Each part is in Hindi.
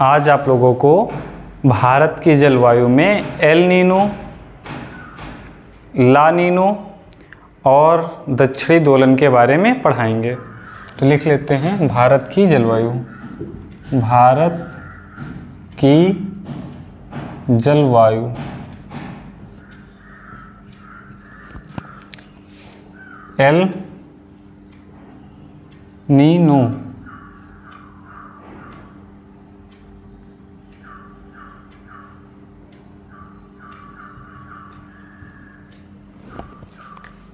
आज आप लोगों को भारत की जलवायु में एल नीनो, ला नीनो और दक्षिणी दोलन के बारे में पढ़ाएंगे। तो लिख लेते हैं भारत की जलवायु। भारत की जलवायु एल नीनो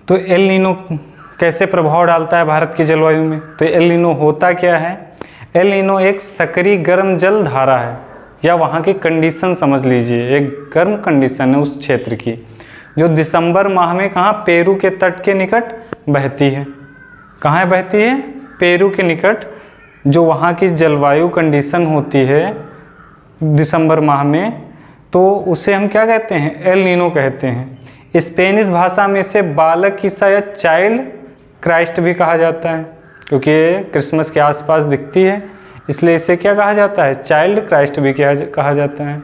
तो एल नीनो कैसे प्रभाव डालता है भारत की जलवायु में? तो एल नीनो होता क्या है? एल नीनो एक सक्रिय गर्म जल धारा है, या वहाँ की कंडीशन समझ लीजिए, एक गर्म कंडीशन है उस क्षेत्र की, जो दिसंबर माह में कहाँ, पेरू के तट के निकट बहती है। कहाँ बहती है? पेरू के निकट। जो वहाँ की जलवायु कंडीशन होती है दिसंबर माह में, तो उसे हम क्या कहते हैं? एल नीनो कहते हैं। स्पेनिश भाषा में इसे बालक ईसा या चाइल्ड क्राइस्ट भी कहा जाता है, क्योंकि ये क्रिसमस के आसपास दिखती है, इसलिए इसे क्या कहा जाता है? चाइल्ड क्राइस्ट भी कहा जाता है।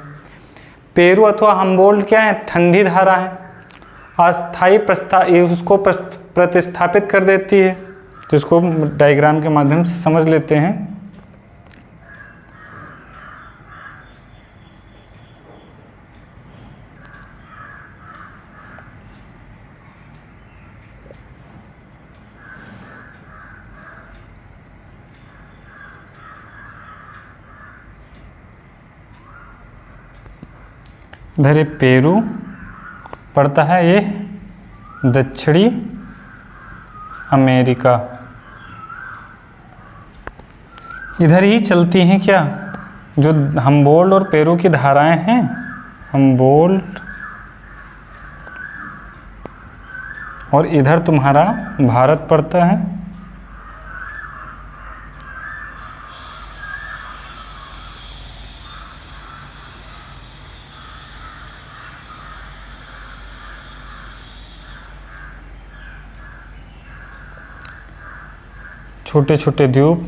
पेरू अथवा हम्बोल्ट क्या है? ठंडी धारा है, अस्थायी उसको प्रतिस्थापित कर देती है। तो इसको डायग्राम के माध्यम से समझ लेते हैं। इधर ये पेरू पड़ता है, ये दक्षिणी अमेरिका। इधर ही चलती हैं क्या, जो हम्बोल्ट और पेरू की धाराएं हैं, हम्बोल्ट और इधर तुम्हारा भारत पड़ता है। छोटे छोटे द्वीप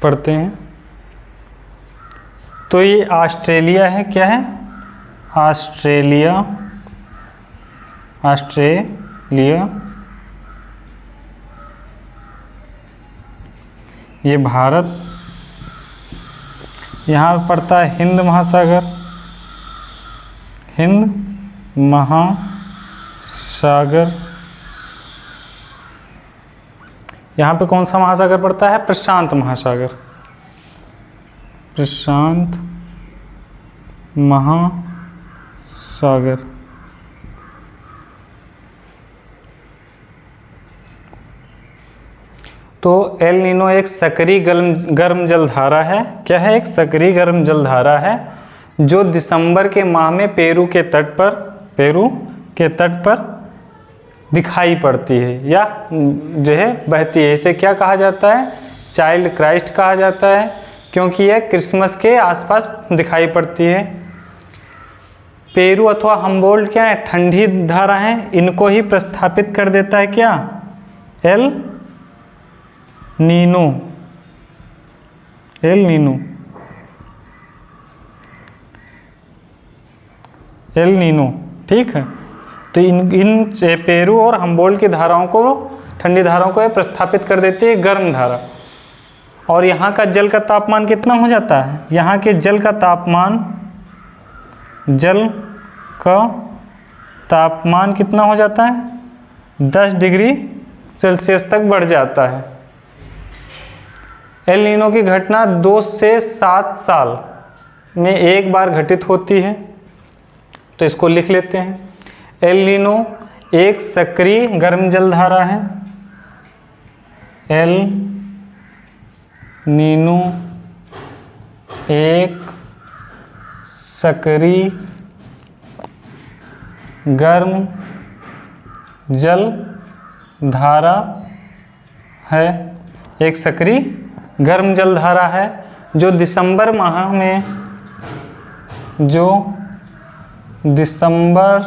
पड़ते हैं। तो ये ऑस्ट्रेलिया है, क्या है? ऑस्ट्रेलिया। ऑस्ट्रेलिया ये भारत। यहाँ पड़ता है हिंद महासागर, हिंद महासागर। यहाँ पे कौन सा महासागर पड़ता है? प्रशांत महासागर। प्रशांत महासागर। तो एल नीनो एक सक्रिय गर्म जलधारा है। क्या है? एक सक्रिय गर्म जलधारा है, जो दिसंबर के माह में पेरू के तट पर दिखाई पड़ती है, या जो है बहती है। इसे क्या कहा जाता है? चाइल्ड क्राइस्ट कहा जाता है, क्योंकि यह क्रिसमस के आसपास दिखाई पड़ती है। पेरू अथवा हम्बोल्ट क्या है? ठंडी धारा है, इनको ही प्रस्थापित कर देता है क्या? El Nino. El Nino, El Nino, ठीक है। तो इन पेरू और हम्बोल्ट की धाराओं को, ठंडी धाराओं को प्रस्थापित कर देती है गर्म धारा। और यहाँ का जल का तापमान कितना हो जाता है? यहाँ के जल का तापमान कितना हो जाता है? 10 डिग्री सेल्सियस तक बढ़ जाता है। एल नीनो की घटना 2 से 7 साल में एक बार घटित होती है। तो इसको लिख लेते हैं। एल नीनो एक सक्रिय गर्म जलधारा है। एल नीनो एक सक्रिय गर्म जल धारा है। एक सक्रिय गर्म जल धारा है, जो दिसंबर माह में, जो दिसंबर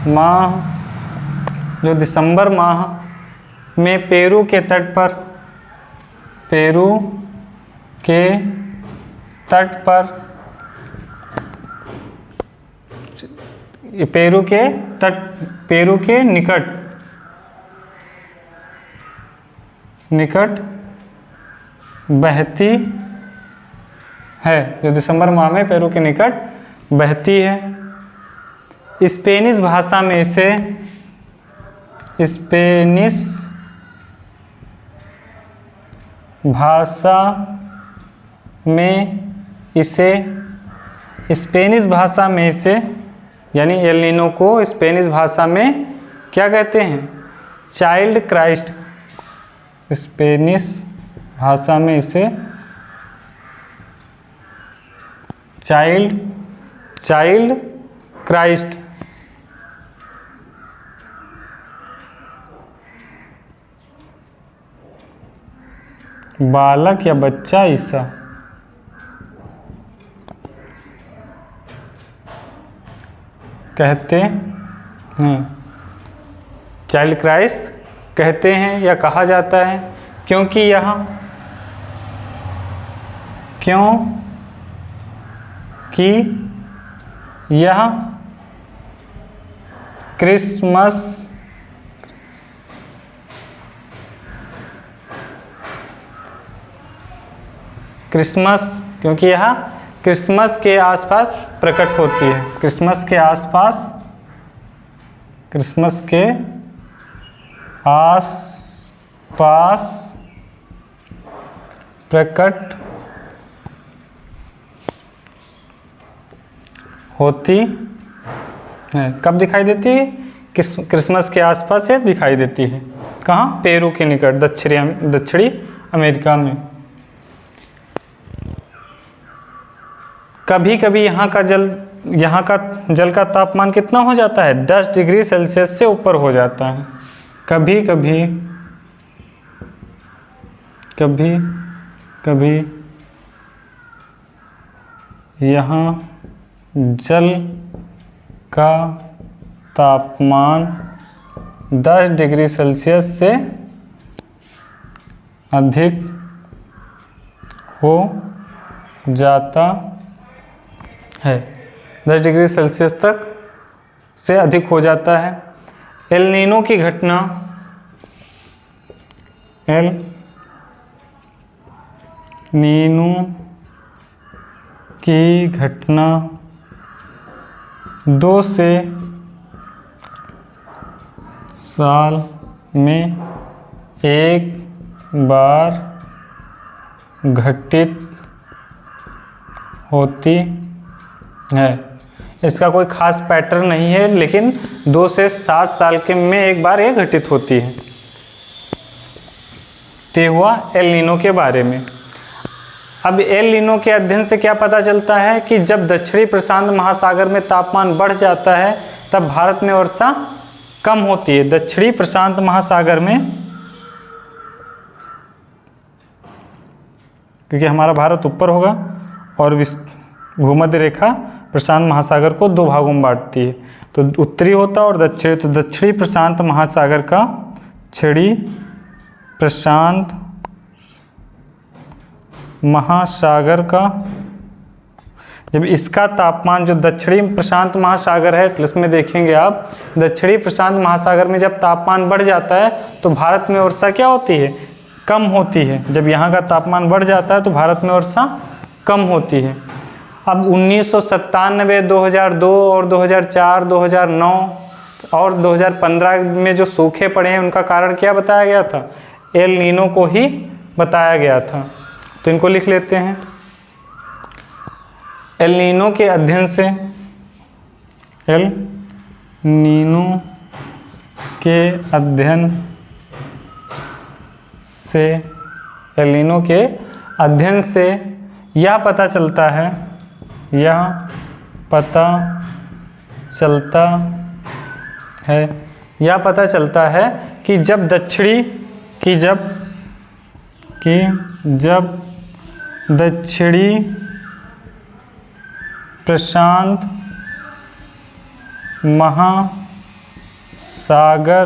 माह, जो दिसंबर माह में पेरू के तट पर, पेरू के तट पर, पेरू के तट, पेरू के निकट बहती है, जो दिसंबर माह में पेरू के निकट बहती है। स्पेनिश भाषा में इसे, स्पेनिश भाषा में इसे, स्पेनिश भाषा में इसे, यानी एल नीनो को स्पेनिश भाषा में क्या कहते हैं? Child Christ. स्पेनिश भाषा में इसे चाइल्ड क्राइस्ट, बालक या बच्चा ईसा कहते हैं, चाइल्ड क्राइस्ट कहते हैं या कहा जाता है, क्योंकि यह क्रिसमस क्योंकि यह क्रिसमस के आसपास प्रकट होती है। क्रिसमस के आसपास प्रकट होती है। कब दिखाई देती है? क्रिसमस के आसपास ये दिखाई देती है। कहाँ? पेरू के निकट, दक्षिणी अमेरिका में। कभी कभी यहाँ का जल का तापमान कितना हो जाता है? 10 डिग्री सेल्सियस से ऊपर हो जाता है। कभी कभी यहाँ जल का तापमान 10 डिग्री सेल्सियस से अधिक हो जाता है। 10 डिग्री सेल्सियस तक से अधिक हो जाता है। एल नीनो की घटना, एल नीनो की घटना 2 से साल में एक बार घटित होती है। इसका कोई खास पैटर्न नहीं है, लेकिन 2 से 7 साल के में एक बार ये घटित होती है। तो हुआ एल नीनो के बारे में। अब एल नीनो के अध्ययन से क्या पता चलता है कि जब दक्षिणी प्रशांत महासागर में तापमान बढ़ जाता है तब भारत में वर्षा कम होती है। दक्षिणी प्रशांत महासागर में, क्योंकि हमारा भारत ऊपर होगा और भूमध्य रेखा प्रशांत महासागर को 2 भागों में बांटती है, तो उत्तरी होता और दक्षिणी। तो दक्षिणी प्रशांत महासागर का, दक्षिणी प्रशांत महासागर का, जब इसका तापमान, जो दक्षिणी प्रशांत महासागर है, प्लस में देखेंगे आप, दक्षिणी प्रशांत महासागर में जब तापमान बढ़ जाता है तो भारत में वर्षा क्या होती है? कम होती है। जब यहाँ का तापमान बढ़ जाता है तो भारत में वर्षा कम होती है। अब 1997, 2002 और 2004, 2009 और 2015 में जो सूखे पड़े हैं उनका कारण क्या बताया गया था? एल नीनो को ही बताया गया था। तो इनको लिख लेते हैं। एल नीनो के अध्ययन से, एल नीनो के अध्ययन से, एल नीनो के अध्ययन से यह पता चलता है, यह पता चलता है कि जब दक्षिणी प्रशांत महासागर सागर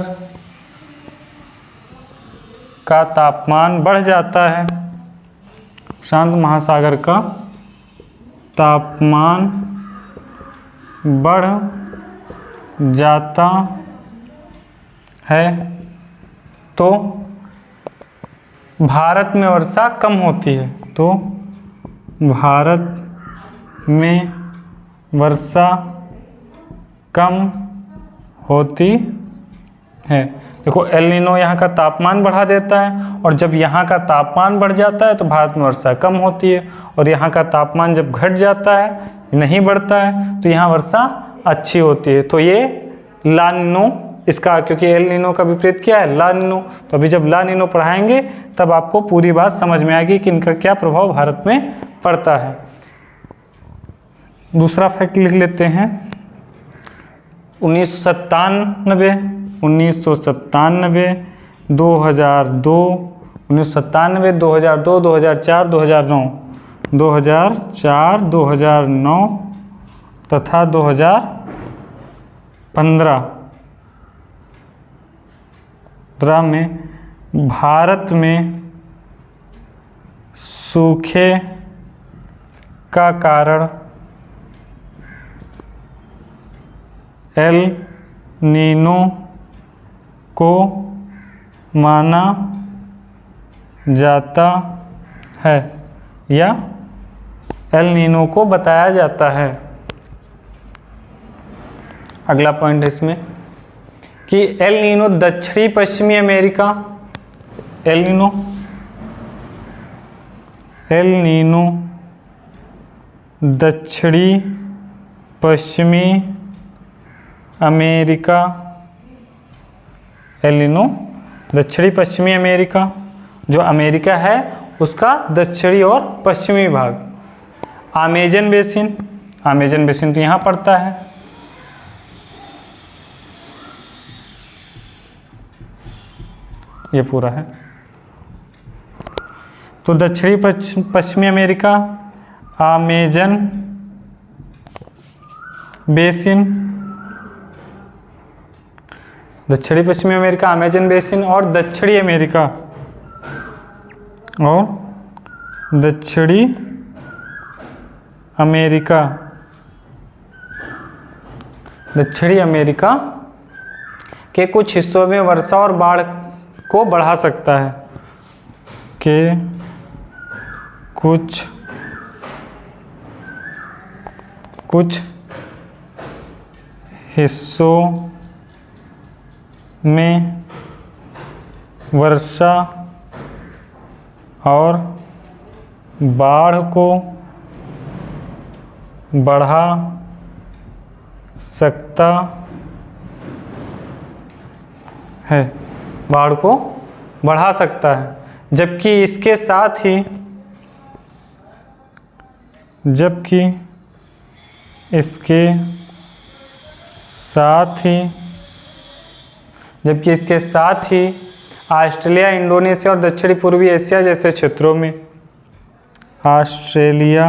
का तापमान बढ़ जाता है, प्रशांत महासागर का तापमान बढ़ जाता है तो भारत में वर्षा कम होती है, तो भारत में वर्षा कम होती है। देखो एल नीनो यहाँ का तापमान बढ़ा देता है, और जब यहाँ का तापमान बढ़ जाता है तो भारत में वर्षा कम होती है, और यहाँ का तापमान जब घट जाता है, नहीं बढ़ता है, तो यहाँ वर्षा अच्छी होती है। तो ये ला नीनो इसका, क्योंकि एल नीनो का विपरीत क्या है, ला नीनो। तो अभी जब ला नीनो पढ़ाएंगे तब आपको पूरी बात समझ में आएगी कि इनका क्या प्रभाव भारत में पड़ता है। दूसरा फैक्ट लिख लेते हैं। 1997, 2002, 1997, 2002, 2004, 2009, 2009 तथा 2015 में भारत में सूखे का कारण एल नीनो को माना जाता है, या एल नीनो को बताया जाता है। अगला पॉइंट है इसमें कि एल नीनो दक्षिणी पश्चिमी अमेरिका, एल नीनो दक्षिणी पश्चिमी अमेरिका, एल नीनो दक्षिणी पश्चिमी अमेरिका, जो अमेरिका है उसका दक्षिणी और पश्चिमी भाग। अमेजन बेसिन तो यहाँ पड़ता है, ये पूरा है। तो दक्षिणी पश्चिमी अमेरिका, अमेजन बेसिन, दक्षिणी पश्चिमी अमेरिका, अमेजन बेसिन, और दक्षिणी अमेरिका, और दक्षिणी अमेरिका, दक्षिणी अमेरिका के कुछ हिस्सों में वर्षा और बाढ़ को बढ़ा सकता है, के कुछ हिस्सों में वर्षा और बाढ़ को बढ़ा सकता है, बाढ़ को बढ़ा सकता है। जबकि इसके साथ ही ऑस्ट्रेलिया, इंडोनेशिया और दक्षिणी पूर्वी एशिया जैसे क्षेत्रों में, ऑस्ट्रेलिया,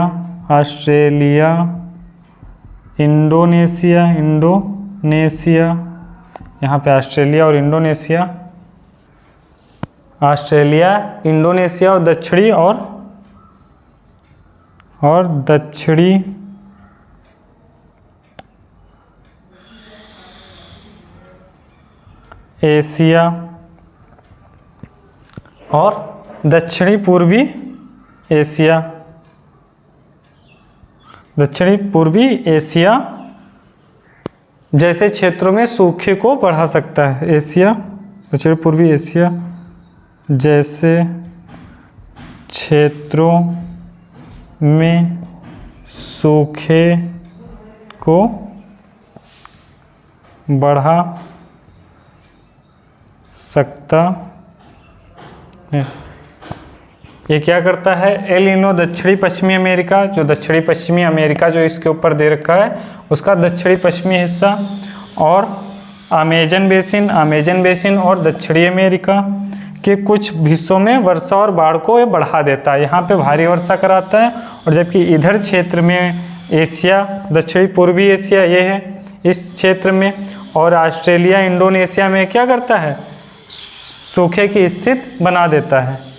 इंडोनेशिया, यहाँ पे ऑस्ट्रेलिया और इंडोनेशिया, और दक्षिणी और दक्षिणी एशिया और दक्षिणी पूर्वी एशिया जैसे क्षेत्रों में सूखे को बढ़ा सकता है। दक्षिणी पूर्वी एशिया जैसे क्षेत्रों में सूखे को बढ़ा सकता है। ये क्या करता है, एल नीनो दक्षिणी पश्चिमी अमेरिका, जो दक्षिणी पश्चिमी अमेरिका जो इसके ऊपर दे रखा है उसका दक्षिणी पश्चिमी हिस्सा, और अमेजन बेसिन और दक्षिणी अमेरिका के कुछ हिस्सों में वर्षा और बाढ़ को ये बढ़ा देता है, यहाँ पे भारी वर्षा कराता है। और जबकि इधर क्षेत्र में एशिया, दक्षिणी पूर्वी एशिया ये है इस क्षेत्र में, और ऑस्ट्रेलिया इंडोनेशिया में क्या करता है, सूखे की स्थिति बना देता है।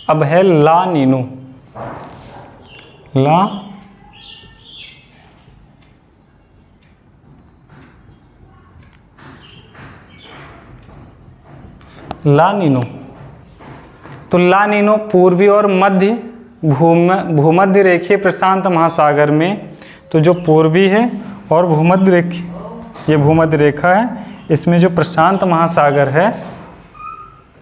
अब है ला नीनो। ला नीनो। तो ला नीनो पूर्वी और मध्य भूमध्य रेखीय प्रशांत महासागर में, तो जो पूर्वी है और भूमध्य रेखी, ये भूमध्य रेखा है, इसमें जो प्रशांत महासागर है,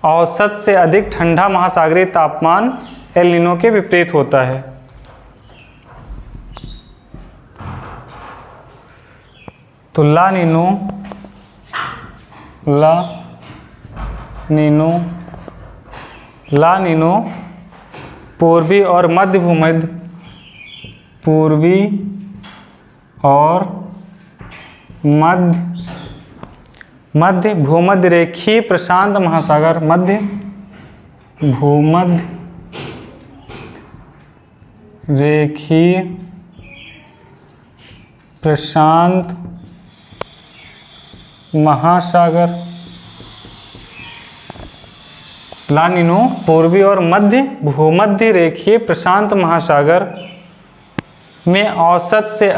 औसत से अधिक ठंडा महासागरीय तापमान एल नीनो के विपरीत होता है। तो ला नीनो पूर्वी और मध्य भूमध्य रेखीय प्रशांत महासागर, मध्य भूमध्य रेखीय प्रशांत महासागर, ला नीनो पूर्वी और मध्य भूमध्य रेखीय प्रशांत महासागर में औसत से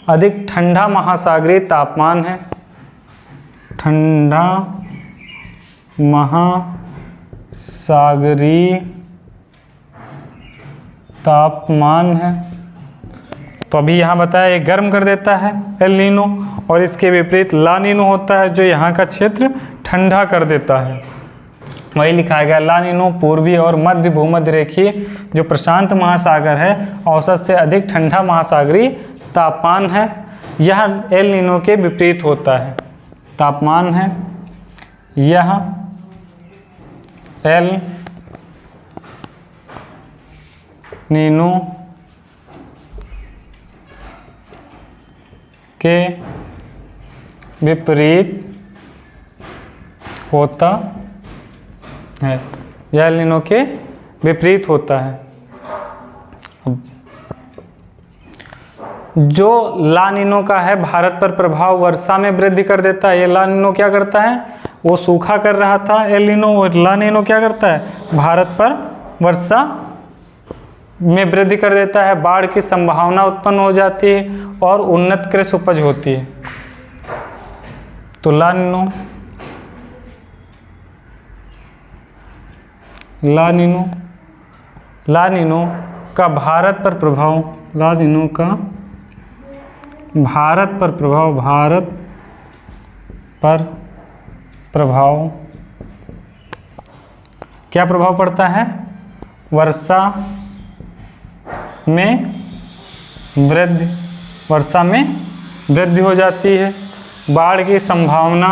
अधिक ठंडा महासागरीय तापमान है, ठंडा महासागरीय तापमान है। तो अभी यहाँ बताया ये गर्म कर देता है एल नीनो, और इसके विपरीत ला नीनो होता है जो यहाँ का क्षेत्र ठंडा कर देता है। वही लिखा गया, ला नीनो पूर्वी और मध्य भूमध्य रेखीय जो प्रशांत महासागर है, औसत से अधिक ठंडा महासागरीय तापमान है। यह एल नीनो के विपरीत होता है, तापमान है यह एल नीनो के विपरीत होता है, यह एल नीनो के विपरीत होता है। जो ला नीनो का है भारत पर प्रभाव वर्षा में वृद्धि कर देता है। ये ला नीनो क्या करता है, वो सूखा कर रहा था एल नीनो, और ला नीनो क्या करता है, भारत पर वर्षा में वृद्धि कर देता है, बाढ़ की संभावना उत्पन्न हो जाती है और उन्नत कृषि उपज होती है। तो ला नीनो का भारत पर प्रभाव, ला नीनो का भारत पर प्रभाव क्या प्रभाव पड़ता है, वर्षा में वृद्धि हो जाती है, बाढ़ की संभावना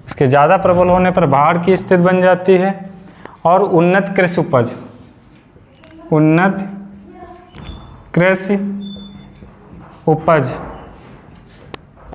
इसके ज़्यादा प्रबल होने पर बाढ़ की स्थिति बन जाती है, और उन्नत कृषि उपज